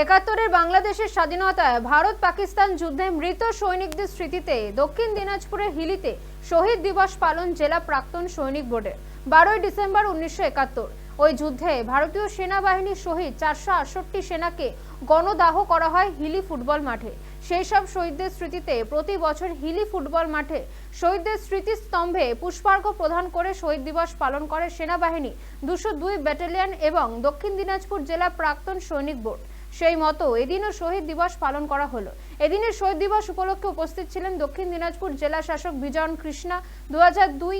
একাত্তরের বাংলাদেশের স্বাধীনতায় ভারত পাকিস্তান যুদ্ধে মৃত সৈনিকদের স্মৃতিতে দক্ষিণ দিনাজপুরের হিলিতে শহীদ দিবস পালন জেলা প্রাক্তন সৈনিক বোর্ডের 12 ডিসেম্বর 1971। ওই যুদ্ধে ভারতীয় সেনাবাহিনীর শহীদ 468 সেনাকে গণদাহ করা হয় হিলি ফুটবল মাঠে। সেই সব শহীদদের স্মৃতিতে প্রতি বছর হিলি ফুটবল মাঠে শহীদদের স্মৃতিস্তম্ভে পুষ্পার্ঘ প্রদান করে শহীদ দিবস পালন করে সেনাবাহিনী 202 ব্যাটালিয়ন এবং দক্ষিণ দিনাজপুর জেলা প্রাক্তন সৈনিক বোর্ড। সেই মতো এদিনও শহীদ দিবস পালন করা হলো। এদিনের শহীদ দিবস উপলক্ষে উপস্থিত ছিলেন দক্ষিণ দিনাজপুর জেলা শাসক বিজন কৃষ্ণা, 2002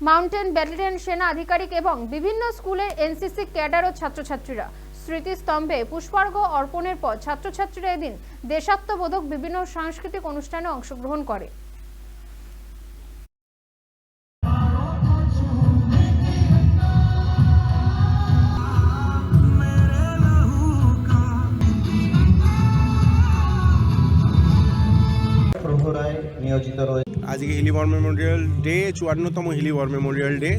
মাউন্টেন ব্যাটালিয়ন সেনা আধিকারিক এবং বিভিন্ন স্কুলের এনসিসি ক্যাডার ও ছাত্রছাত্রীরা। স্মৃতিস্তম্ভে পুষ্পার্ঘ অর্পণের পর ছাত্রছাত্রীরা এদিন দেশাত্মবোধক বিভিন্ন সাংস্কৃতিক অনুষ্ঠানে অংশগ্রহণ করে। আজকে হিলি ওয়ার মেমোরিয়াল ডে, 54তম হিলি ওয়ার মেমোরিয়াল ডে।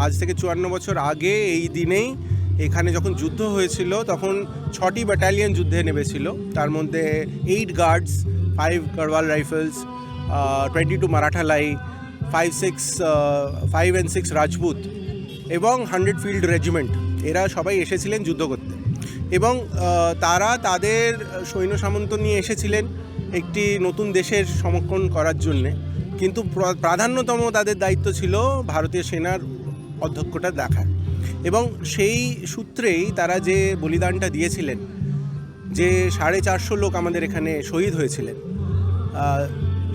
আজ থেকে 54 বছর আগে এই দিনেই এখানে যখন যুদ্ধ হয়েছিল তখন 6টি ব্যাটালিয়ন যুদ্ধে নেমেছিল। তার মধ্যে 8 guards, 5 Garhwal rifles, 22 Maratha lie, 5 and 6 Rajput এবং 100 ফিল্ড রেজিমেন্ট, এরা সবাই এসেছিলেন যুদ্ধ করতে। এবং তারা তাদের সৈন্য সামন্ত নিয়ে এসেছিলেন একটি নতুন দেশের সমর্পণ করার জন্যে, কিন্তু প্রাধান্যতম তাদের দায়িত্ব ছিল ভারতীয় সেনার অধ্যক্ষটা দেখার। এবং সেই সূত্রেই তারা যে বলিদানটা দিয়েছিলেন, যে 450 লোক আমাদের এখানে শহীদ হয়েছিলেন,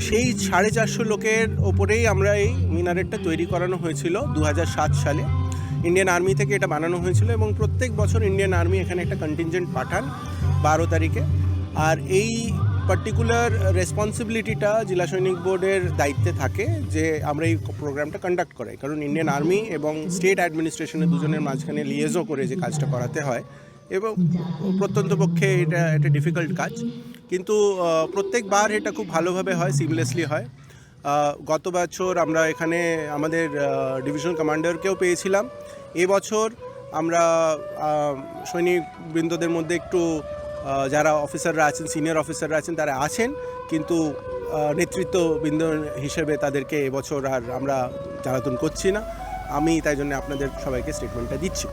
সেই 450 লোকের ওপরেই আমরা এই মিনারেটটা তৈরি করানো হয়েছিল 2007 সালে। ইন্ডিয়ান আর্মি থেকে এটা বানানো হয়েছিল এবং প্রত্যেক বছর ইন্ডিয়ান আর্মি এখানে একটা কন্টিনজেন্ট পাঠান 12 তারিখে। আর এই পার্টিকুলার রেসপন্সিবিলিটিটা জেলা সৈনিক বোর্ডের দায়িত্বে থাকে যে আমরা এই প্রোগ্রামটা কন্ডাক্ট করাই, কারণ ইন্ডিয়ান আর্মি এবং স্টেট অ্যাডমিনিস্ট্রেশনের দুজনের মাঝখানে লিয়েজও করে যে কাজটা করাতে হয়, এবং প্রত্যন্ত পক্ষে এটা একটা ডিফিকাল্ট কাজ, কিন্তু প্রত্যেকবার এটা খুব ভালোভাবে হয়, সিমলেসলি হয়। গত বছর আমরা এখানে আমাদের ডিভিশন কমান্ডারকেও পেয়েছিলাম। এবছর আমরা সৈনিকবৃন্দদের মধ্যে একটু যারা অফিসাররা আছেন, সিনিয়র অফিসাররা আছেন, তারা আছেন, কিন্তু নেতৃত্ববৃন্দ হিসেবে তাদেরকে এবছর আর আমরা জ্বালাতন করছি না। আমি তাই জন্য আপনাদের সবাইকে স্টেটমেন্টটা দিচ্ছি।